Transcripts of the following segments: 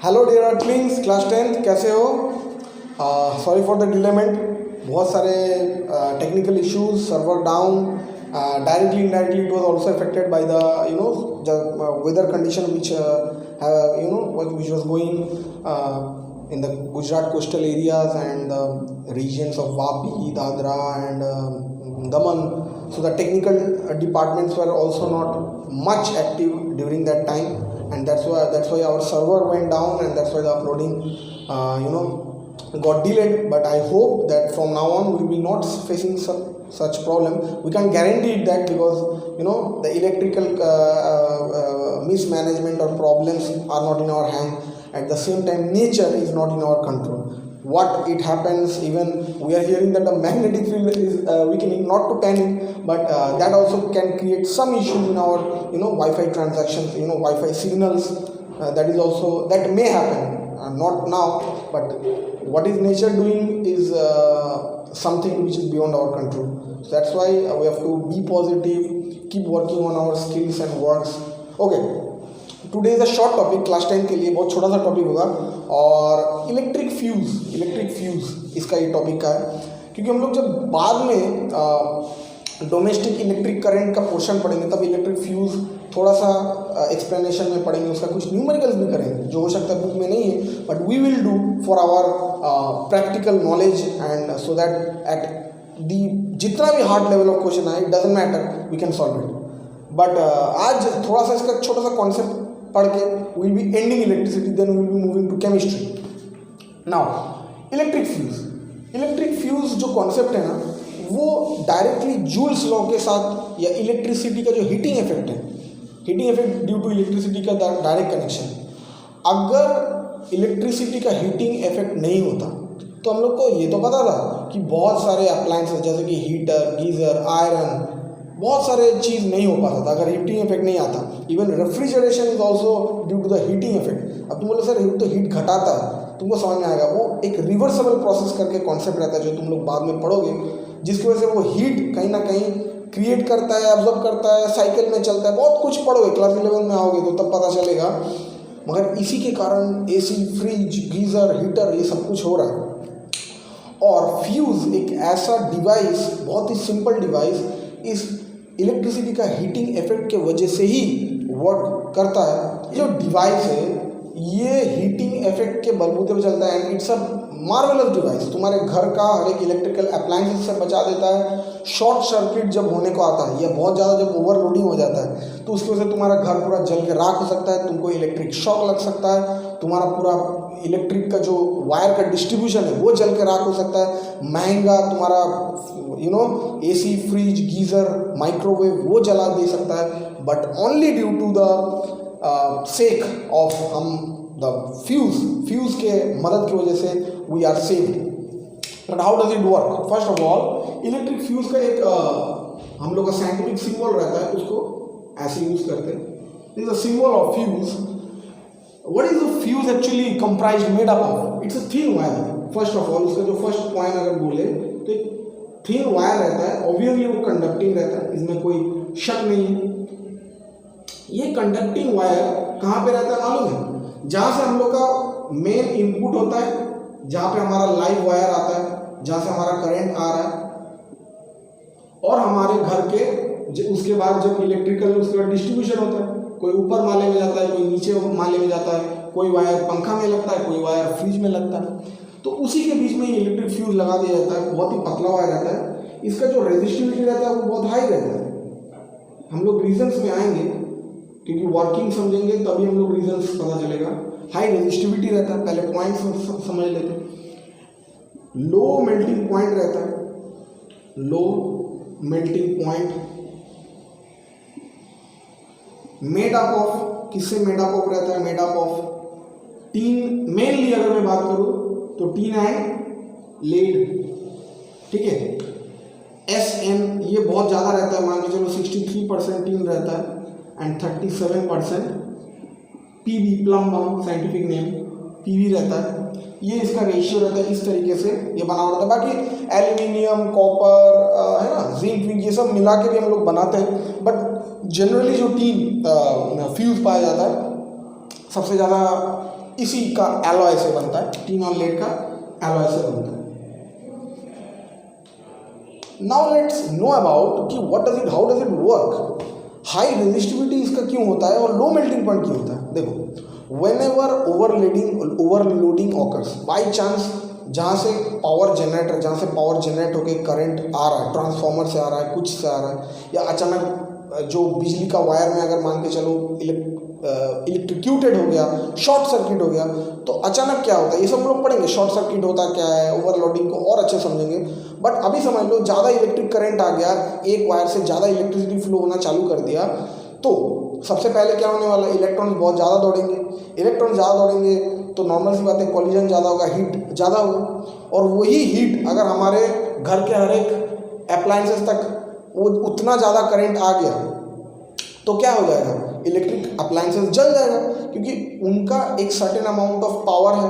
Hello dear अर्टलिंग्स, class 10th कैसे हो? Sorry for the डिलेमेंट, बहुत सारे technical issues, server down, directly indirectly it was also affected by the weather condition which which was going in the Gujarat coastal areas and the regions of Vapi, Dadra and Daman. So the technical departments were also not much active during that time, and that's why our server went down, and that's why the uploading got delayed. But I hope that from now on we will be not facing such problem. We can't guarantee that because the electrical mismanagement or problems are not in our hand. At the same time, nature is not in our control. What it happens, even we are hearing that the magnetic field is weakening, not to panic, but that also can create some issues in our Wi-Fi transactions, Wi-Fi signals. That may happen, not now, but what is nature doing is something which is beyond our control. So that's why we have to be positive, keep working on our skills and works. Okay, today is a short topic, class 10 के लिए बहुत छोटा सा topic होगा, और electric fuse इसका ये topic का है, क्योंकि हम लोग जब बाद में डोमेस्टिक इलेक्ट्रिक करंट का पोर्शन पढ़ेंगे तब इलेक्ट्रिक फ्यूज़ थोड़ा सा एक्सप्लेनेशन में पढ़ेंगे, उसका कुछ न्यूमेरिकल्स भी करेंगे जो हो सकता है बुक में नहीं है, but we will do for our practical knowledge, and so that at the जितना भी हार्ड लेवल ऑफ क्वेश्चन आए, it doesn't matter, we can solve it. But आज थोड़ा सा इसका छोटा सा कॉन्सेप्ट पढ़ के will be ending electricity, then will be moving to chemistry. Now electric fuse जो कॉन्सेप्ट है ना, वो डायरेक्टली जूल्स लॉ के साथ, या इलेक्ट्रिसिटी का जो हीटिंग इफेक्ट है, heating effect due to electricity का डायरेक्ट कनेक्शन. अगर इलेक्ट्रिसिटी का हीटिंग इफेक्ट नहीं होता तो हम लोग को ये तो पता था कि बहुत सारे अप्लायंसेस जैसे कि हीटर, गीज़र, आयरन, बहुत सारे चीज़ नहीं हो पाता था अगर हीटिंग इफेक्ट नहीं आता. Even refrigeration is also due to the heating effect. अब तुम बोलो सर तो हीट घटाता है, तुमको समझ में आएगा, वो एक रिवर्सेबल प्रोसेस करके कॉन्सेप्ट रहता है जो तुम लोग बाद में पढ़ोगे, जिसकी वजह से वो हीट कहीं ना कहीं क्रिएट करता है, एब्जॉर्ब करता है, साइकिल में चलता है, बहुत कुछ पढ़ोगे, क्लास 11 में आओगे तो तब पता चलेगा. मगर इसी के कारण एसी, फ्रिज, गीज़र, हीटर, ये सब कुछ हो रहा है. और फ्यूज़ एक ऐसा डिवाइस, बहुत ही सिंपल डिवाइस, इस इलेक्ट्रिसिटी का हीटिंग इफेक्ट के वजह से ही वर्क करता है. ये जो डिवाइस है ये हीटिंग इफेक्ट के बलबूते पे चलता है, and it's a marvellous device. तुम्हारे घर का हर एक इलेक्ट्रिकल अप्लायंसेस से बचा देता है. शॉर्ट सर्किट जब होने को आता है या बहुत ज़्यादा जब ओवरलोडिंग हो जाता है तो उसकी वजह से तुम्हारा घर पूरा जल के राख हो सकता है, तुमको इलेक्ट्रिक शॉक लग सकता है, तुम्हारा पूरा इलेक्ट्रिक का जो वायर का डिस्ट्रीब्यूशन है वो जल के राख हो सकता है, महंगा तुम्हारा एसी, फ्रिज, गीज़र, माइक्रोवेव वो जला दे सकता है. But only due to the sake of हम द फ्यूज़ के मदद की वजह से we are saved. But how does it work? First of all electric fuse का एक हम लोग का साइंटिफिक सिंबल रहता है, उसको ऐसे यूज़ करते हैं. This is the symbol of fuse. What is the fuse actually comprised, made up of? It's a thin wire. First of all, उसका जो फर्स्ट पॉइंट अगर बोले तो एक थिन वायर रहता है, ऑब्वियसली वो कंडक्टिंग रहता है, इसमें कोई शक नहीं है. ये कंडक्टिंग वायर कहाँ पे रहता है मालूम है? जहाँ से हम लोग का मेन इनपुट होता है, जहाँ पे हमारा लाइव वायर आता है, जहाँ से हमारा करंट आ रहा है, और हमारे घर के उसके बाद जब इलेक्ट्रिकल उसके बाद डिस्ट्रीब्यूशन होता है, कोई ऊपर माले में जाता है, कोई नीचे माले में जाता है, कोई वायर पंखा में लगता है, कोई वायर फ्रिज में लगता है. तो उसी के बीच में इलेक्ट्रिक फ्यूज लगा दिया जाता है. बहुत ही पतला वायर रहता है, इसका जो रेजिस्टिविटी रहता है वो बहुत हाई रहता है. हम लोग रीजन्स में आएंगे, क्योंकि वर्किंग समझेंगे तभी हम लोग रीजन्स पता चलेगा. हाई रेजिस्टिविटी रहता है, पहले पॉइंट समझ लेते हैं. लो मेल्टिंग पॉइंट रहता है, low melting point made up of, किससे मेड अप ऑफ रहता है? Made up of tin. Mainly अगर मैं बात करूं तो टीन एंड लेड, ठीक है. SN ये बहुत ज़्यादा रहता है, मान के चलो 63% टीन रहता है and 37% PB, plum bomb scientific name, PB रहता है. ये इसका रेशियो रहता है, इस तरीके से ये बना हुआ रहता है. बाकी एल्यूमिनियम, कॉपर है ना, जिंक, ये सब मिला के भी हम लोग बनाते हैं. बट जनरली जो टीन फ्यूज़ पाया जाता है सबसे ज़्यादा इसी का एलॉय से बनता है, टिन और लेड का एलॉय से बनता है। नाउ लेट्स नो अबाउट कि what does it, how does it work. High resistivity इसका क्यों होता है और लो मेल्टिंग पॉइंट क्यों होता है? देखो, when ever overloading occurs, by chance जहाँ से पावर जनरेट होकर करंट आ रहा है, ट्रांसफार्मर से आ रहा है, कुछ से आ रहा है, या अचानक जो बिजली का वायर में अगर मान के चलो इलेक्ट्रिक्यूटेड हो गया, शॉर्ट सर्किट हो गया, तो अचानक क्या होता है, ये सब हम लोग पढ़ेंगे, शॉर्ट सर्किट होता क्या है, ओवरलोडिंग को और अच्छे समझेंगे। बट अभी समझ लो, ज़्यादा इलेक्ट्रिक करंट आ गया, एक वायर से ज़्यादा इलेक्ट्रिसिटी फ्लो होना चालू कर दिया, तो सबसे पहले क्या होने वाला है, इलेक्ट्रॉन बहुत ज़्यादा दौड़ेंगे। इलेक्ट्रॉन ज़्यादा दौड़ेंगे तो नॉर्मल सी बात है, कॉलिजन ज़्यादा होगा, हीट ज़्यादा होगा, और वही हीट अगर हमारे घर के हर एक अप्लायंसेस तक वो उतना ज़्यादा करंट आ गया तो क्या हो जाएगा, इलेक्ट्रिक अप्लायंसेस जल जाएगा, क्योंकि उनका एक सर्टेन अमाउंट ऑफ पावर है,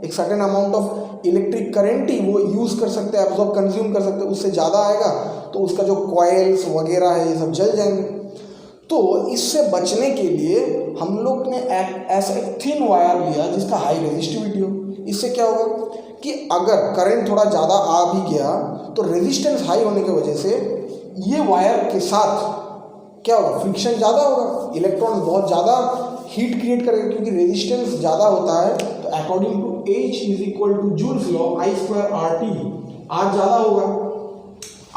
एक certain amount of electric current ही वो यूज़ कर सकते हैं, एब्जॉर्ब कंज्यूम कर सकते हैं। उससे ज़्यादा आएगा तो उसका जो कॉइल्स वगैरह है ये सब जल जाएंगे। तो इससे बचने के लिए हम लोग ने ऐसा एक थिन वायर लिया जिसका हाई रेजिस्टिविटी हो। इससे क्या होगा कि अगर करंट थोड़ा ज़्यादा आ भी गया तो रेजिस्टेंस हाई होने की वजह से ये वायर के साथ क्या होगा, फ्रिक्शन ज़्यादा होगा, इलेक्ट्रॉन बहुत ज़्यादा हीट क्रिएट करेगा, क्योंकि रेजिस्टेंस ज़्यादा होता है। तो according to H is equal to Joule's law, I²RT, R ज़्यादा होगा,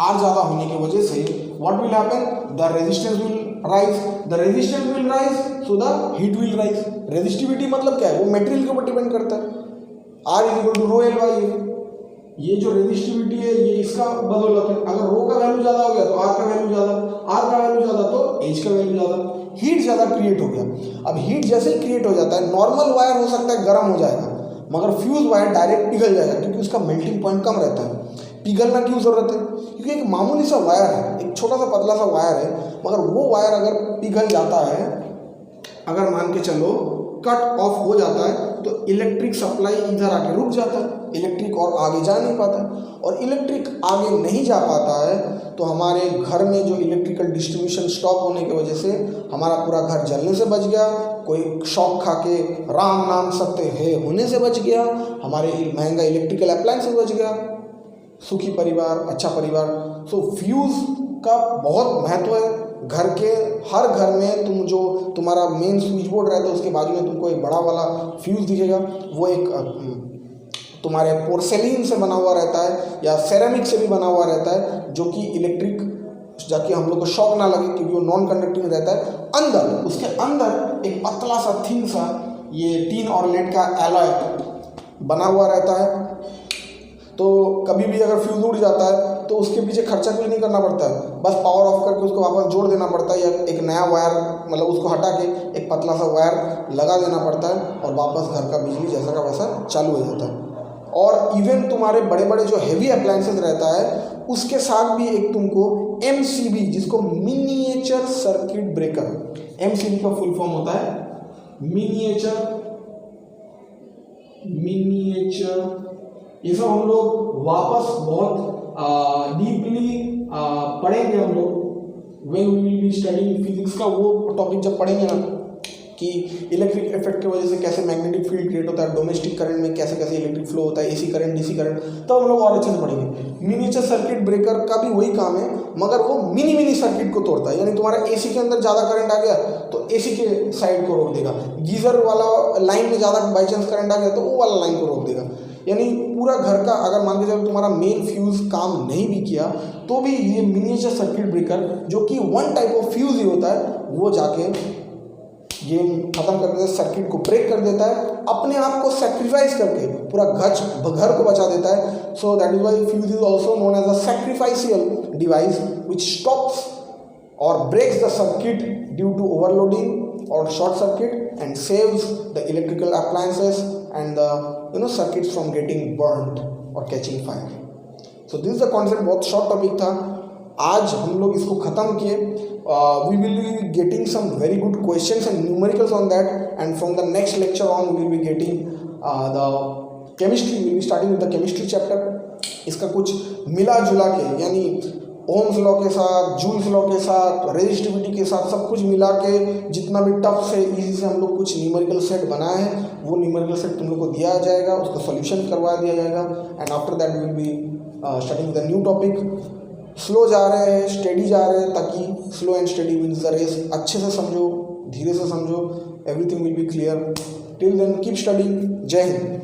R ज़्यादा होने की वजह से what will happen, the resistance will rise, the resistance will rise so the heat will rise. Resistivity मतलब क्या है, वो मटेरियल के ऊपर डिपेंड करता है। R is equal to rho L Y, ये जो रेजिस्टिविटी है ये इसका बदौलत है। अगर रो का वैल्यू ज़्यादा हो गया तो R का वैल्यू ज़्यादा, R का वैल्यू ज़्यादा तो H का वैल्यू ज़्यादा, हीट ज़्यादा क्रिएट हो गया। अब हीट जैसे ही क्रिएट हो जाता है, नॉर्मल वायर हो सकता है गर्म हो जाएगा, मगर फ्यूज वायर डायरेक्ट पिघल जाएगा, क्योंकि उसका मेल्टिंग पॉइंट कम रहता है। पिघलना क्यों ज़रूरत है, क्योंकि एक मामूली सा वायर है, एक छोटा सा पतला सा वायर है, मगर वो वायर अगर पिघल जाता है, अगर मान के चलो कट ऑफ हो जाता है, तो इलेक्ट्रिक सप्लाई इधर आके रुक जाता है, इलेक्ट्रिक और आगे जा नहीं पाता है। और इलेक्ट्रिक आगे नहीं जा पाता है तो हमारे घर में जो इलेक्ट्रिकल डिस्ट्रीब्यूशन स्टॉप होने की वजह से हमारा पूरा घर जलने से बच गया, कोई शॉक खा के राम नाम सत्य है होने से बच गया, हमारे महंगा इलेक्ट्रिकल अप्लायंस से बच गया, सुखी परिवार, अच्छा परिवार। सो फ्यूज़ का बहुत महत्व है। घर के हर घर में तुम जो तुम्हारा मेन स्विच बोर्ड रहता है उसके बाजू में तुमको एक बड़ा वाला फ्यूज़ दिखेगा, वो एक तुम्हारे पोर्सेलिन से बना हुआ रहता है या सेरेमिक से भी बना हुआ रहता है, जो कि इलेक्ट्रिक जाके हम लोग को शॉक ना लगे, क्योंकि वो नॉन कंडक्टिंग रहता है। अंदर, उसके अंदर एक पतला सा थिन सा ये टीन और लेड का एलॉय बना हुआ रहता है। तो कभी भी अगर फ्यूज उड़ जाता है तो उसके पीछे खर्चा कुछ नहीं करना पड़ता है, बस पावर ऑफ करके उसको वापस जोड़ देना पड़ता है, या एक नया वायर मतलब उसको हटा के एक पतला सा वायर लगा देना पड़ता है और वापस घर का बिजली जैसा का वैसा चालू हो जाता है। और इवन तुम्हारे बड़े बड़े जो हेवी अप्लायंसेस रहता है उसके साथ भी एक तुमको MCB, जिसको मिनिएचर सर्किट ब्रेकर, MCB का फुल फॉर्म होता है मिनिएचर, ये सब हम लोग वापस बहुत डीपली पढ़ेंगे हम लोग when we will be studying physics का वो टॉपिक जब पढ़ेंगे ना, कि इलेक्ट्रिक इफेक्ट की वजह से कैसे मैग्नेटिक फील्ड क्रिएट होता है, डोमेस्टिक करंट में कैसे कैसे इलेक्ट्रिक फ्लो होता है, AC करंट DC करंट, तो हम लोग और अच्छे से पढ़ेंगे। मिनिएचर सर्किट ब्रेकर का भी वही काम है, मगर वो मिनी सर्किट को तोड़ता है। यानी तुम्हारा AC के अंदर ज़्यादा करंट आ गया तो AC के साइड को रोक देगा, गीज़र वाला लाइन में ज़्यादा बाई चांस करंट आ गया तो वो वाला लाइन को रोक देगा। यानी पूरा घर का अगर मान के चलो तुम्हारा मेन फ्यूज़ काम नहीं भी किया तो भी ये मिनिएचर सर्किट ब्रेकर, जो कि वन टाइप ऑफ फ्यूज़ ही होता है, वो जाके ये खत्म कर देता है, सर्किट को ब्रेक कर देता है, अपने आप को सेक्रीफाइस करके पूरा घर को बचा देता है। So that is why fuse is also known as a sacrificial device which stops or breaks the circuit due to overloading or short circuit and saves the electrical appliances and the circuits from getting burned or catching fire. So this is the concept, बहुत short topic था, आज हम लोग इसको ख़त्म किए। We will be getting some very good questions and numericals on that, and from the next lecture on we will be getting the chemistry. We will be starting with the chemistry chapter. इसका कुछ मिला जुला के, यानी Ohm's law के साथ, joules law के साथ, रेजिस्टिविटी के साथ सब कुछ मिला के जितना भी टफ से इजी से हम लोग कुछ न्यूमेरिकल सेट बनाए हैं वो न्यूमेरिकल सेट तुम लोग को दिया जाएगा, उसका सॉल्यूशन करवा दिया जाएगा and after that will be studying the new topic. Slow जा रहे हैं, स्टेडी जा रहे हैं, ताकि slow and steady wins the race. अच्छे से समझो, धीरे से समझो, everything will be clear. Till then keep studying. जय हिंद।